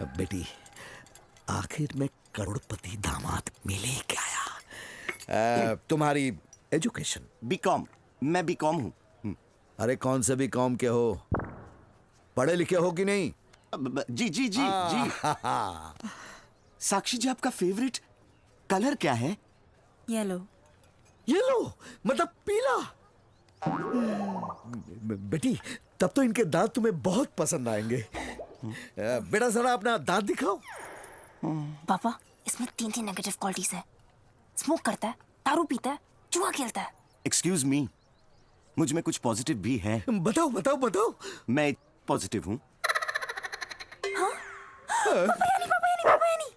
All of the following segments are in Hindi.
बेटी, आखिर में करोड़पति दामाद मिले क्या? तुम्हारी एजुकेशन? बीकॉम। मैं बीकॉम हूँ। अरे कौन से भी कॉम के हो? पढ़े लिखे हो कि नहीं? जी जी जी जी। साक्षी जी, आपका फेवरेट कलर क्या है? येलो। येलो मतलब पीला? बेटी, तब तो इनके दांत तुम्हें बहुत पसंद आएंगे। बेटा जरा अपना दांत दिखाओ। पापा, इसमें 3 नेगेटिव क्वालिटीज है। स्मोक करता है, दारू पीता है, जुआ खेलता है। एक्सक्यूज मी, मुझ में कुछ पॉजिटिव भी है। बताओ बताओ बताओ। मैं पॉजिटिव हूँ। पापा यानी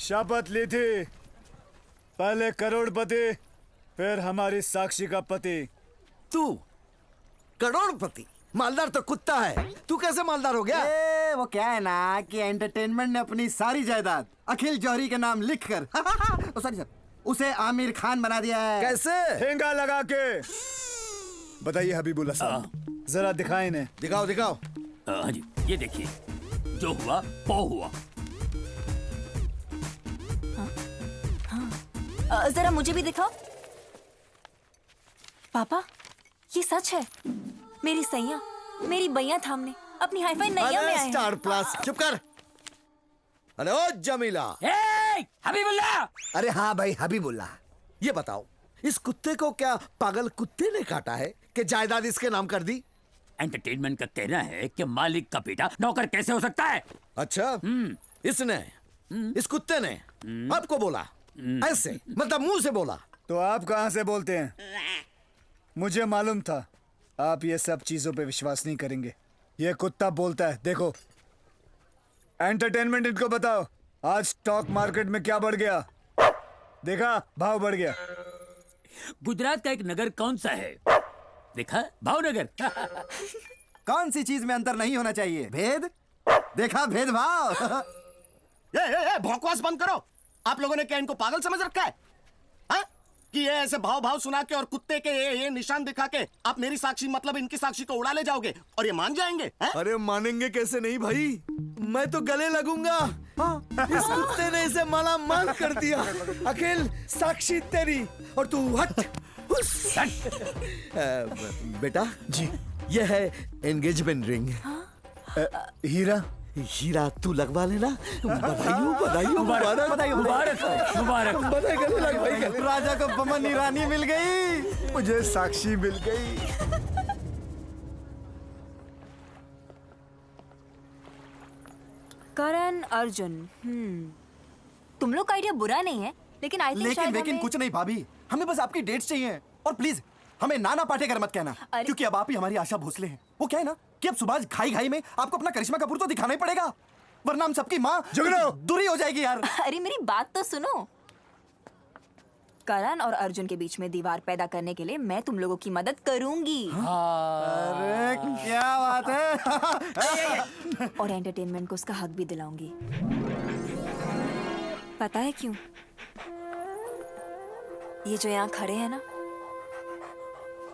शपथ ली थी, पहले करोड़पति फिर हमारी साक्षी का पति। तू करोड़पति? मालदार तो कुत्ता है, तू कैसे मालदार हो गया? वो क्या है ना कि एंटरटेनमेंट ने अपनी सारी जायदाद अखिल जौहरी के नाम लिखकर सॉरी सर, उसे आमिर खान बना दिया है। कैसे? ठेंगा लगा के। बताइए हबीबुल्ला साहब, जरा दिखाएं इन्हें। दिखाओ दिखाओ। हाँ जी, ये देखिए, जो हुआ वो हुआ। जरा मुझे भी दिखाओ। पापा, ये सच है। मेरी सैया, मेरी बैया थामने अपनी हाईफाई नैया में आए हैं। Star plus. चुप कर। अरे ओ जमीला। हबीबुल्ला। अरे हाँ भाई हबीबुल्ला, ये बताओ, इस कुत्ते को क्या पागल कुत्ते ने काटा है कि जायदाद इसके नाम कर दी? एंटरटेनमेंट का कहना है कि मालिक का बेटा नौकर कैसे हो सकता है? अच्छा, इसने, इस कुत्ते ने आपको बोला? ऐसे मतलब मुंह से बोला? तो आप कहां से बोलते हैं? मुझे मालूम था आप ये सब चीजों पे विश्वास नहीं करेंगे। ये कुत्ता बोलता है, देखो। एंटरटेनमेंट इनको बताओ, आज स्टॉक मार्केट में क्या बढ़ गया? देखा, भाव बढ़ गया। गुजरात का एक नगर कौन सा है? देखा, भावनगर। कौन सी चीज में अंतर नहीं होना चाहिए? भेद। देखा, भेदभाव। ये बकवास बंद करो। आप लोगों ने क्या इनको पागल समझ रखा है? हाँ? कि ये ऐसे भाव भाव सुना के और कुत्ते के ये निशान दिखा के आप मेरी साक्षी मतलब इनकी साक्षी को उड़ा ले जाओगे और ये मान जाएंगे? अरे मानेंगे कैसे नहीं भाई, मैं तो गले लगूंगा। इस कुत्ते ने इसे माला माल कर दिया। अखिल, साक्षी तेरी और तू हट। बेटा जी, ये है एंगेजमेंट रिंग। हीरा? हीरा तू लगवा लेना। बधाई मुबारक बधाई। गले लग भाई, गले। राजा को बमन ईरानी मिल गई, मुझे साक्षी मिल गई। करण अर्जुन, तुम लोग का आइडिया बुरा नहीं है, लेकिन आई थिंक शायद लेकिन कुछ नहीं भाभी, हमें बस आपकी डेट्स चाहिए। और प्लीज हमें नाना पाटेकर मत कहना, क्योंकि अब आप ही हमारी आशा भोसले हैं। वो क्या है ना कि अब सुभाष घाई घाई में आपको अपना करिश्मा कपूर तो दिखाना ही पड़ेगा, वरना हम सबकी माँ दूरी हो जाएगी यार। अरे मेरी बात तो सुनो। करण और अर्जुन के बीच में दीवार पैदा करने के लिए मैं तुम लोगों की मदद करूंगी। अरे क्या बात है। और एंटरटेनमेंट को उसका हक भी दिलाऊंगी। पता है क्यों? ये जो यहाँ खड़े हैं ना,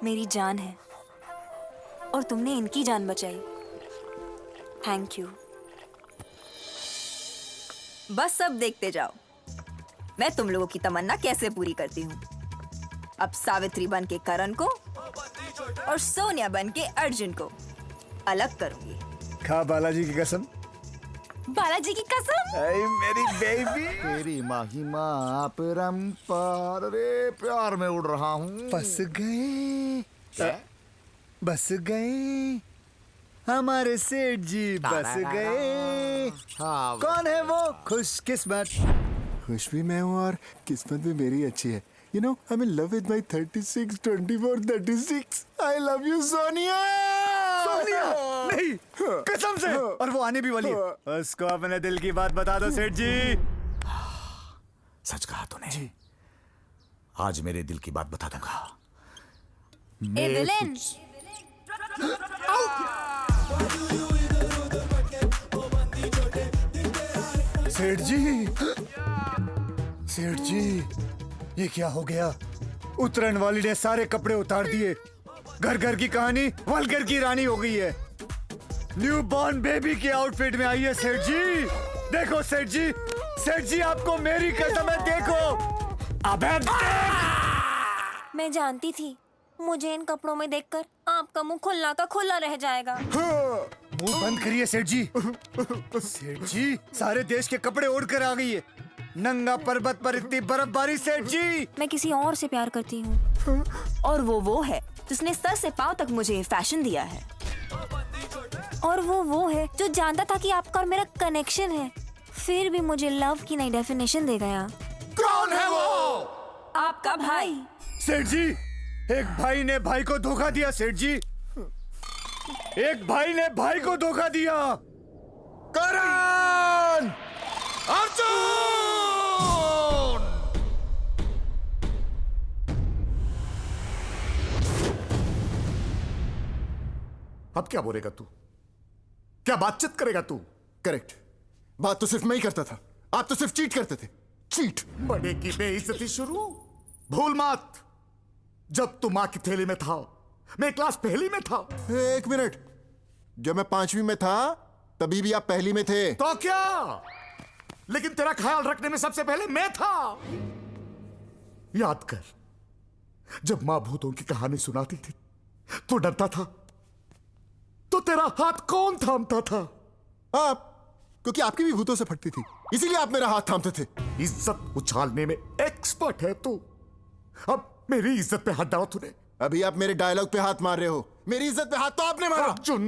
मेरी जान है और तुमने इनकी जान बचाई। Thank you. बस सब देखते जाओ मैं तुम लोगों की तमन्ना कैसे पूरी करती हूँ। अब सावित्री बन के करण को और सोनिया बन के अर्जुन को अलग करूंगी। खा बालाजी की कसम। बालाजी की कसम। मेरी बेबी। तेरी महिमा परंपार, रे प्यार में उड़ रहा हूँ। बस गए, बस गए हमारे सेठ जी, बस गए। हाँ, कौन है वो खुशकिस्मत? खुश भी मैं हूँ और किस्मत भी मेरी अच्छी है। You know, I'm in love with my 36, 24, 36. I love you, Sonia. Sonia नहीं, कसम से। और वो आने भी वाली है। उसको अपने दिल की बात बता दो सेठ जी। सच कहा तूने जी। आज मेरे दिल की बात बता दूंगा। ए विलेन, सेठ जी, सेठ जी, ये क्या हो गया? उतरन वाली ने सारे कपड़े उतार दिए। घर घर की कहानी वलगर की रानी हो गई है। न्यू बॉर्न बेबी के आउटफिट में आई है सेठ जी। देखो सेठ जी, सेठ जी आपको मेरी कसम है, देखो। अबे देख। मैं जानती थी मुझे इन कपड़ों में देखकर आपका मुंह खुला का खुला रह जाएगा। मुंह बंद करिए सेठ जी। सेठ जी सारे देश के कपड़े ओढ़ कर आ गई है। नंगा पर्वत पर इतनी बर्फबारी सेठ जी। मैं किसी और से प्यार करती हूँ। और वो है जिसने सर से पांव तक मुझे ये फैशन दिया है। और वो है जो जानता था कि आपका और मेरा कनेक्शन है, फिर भी मुझे लव की नई डेफिनेशन दे गया। कौन है वो? आपका भाई। सेठ जी, एक भाई ने भाई को धोखा दिया सेठ जी। एक भाई ने भाई को धोखा दिया। करण! अर्जुन! अब क्या बोलेगा तू? क्या बातचीत करेगा तू? करेक्ट, बात तो सिर्फ मैं ही करता था, आप तो सिर्फ चीट करते थे। चीट। बड़े की बेइज्जती शुरू। भूल मत, जब तू माँ की थैली में था, मैं क्लास पहली में था। एक मिनट, जब मैं 5वीं में था तभी भी आप पहली में थे। तो क्या? लेकिन तेरा ख्याल रखने में सबसे पहले मैं था। याद कर, जब मां भूतों की कहानी सुनाती थी तो डरता था, तो तेरा हाथ कौन थामता था? आप, क्योंकि आपकी भी भूतों से फटती थी, इसीलिए आप मेरा हाथ थामते थे। इज्जत उछालने में एक्सपर्ट है तू। अब मेरी इज्जत पे हाथ डाला तूने। अभी आप मेरे डायलॉग पे हाथ मार रहे हो, मेरी इज्जत पे हाथ तो आपने मारा। अर्जुन,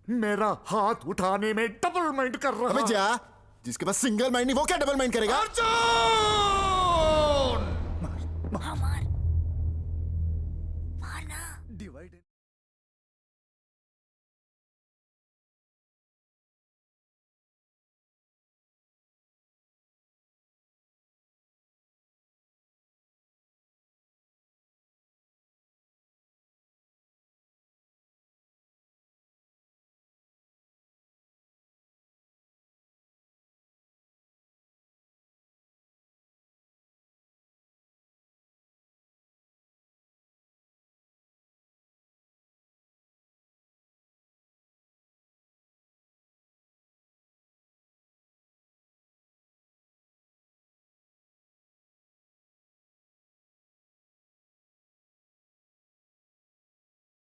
मेरा हाथ उठाने में डबल माइंड कर रहा। अबे जा, जिसके पास सिंगल माइंड नहीं वो क्या डबल माइंड करेगा? अर्जुन! हाँ, मार। मारना। डिवाइड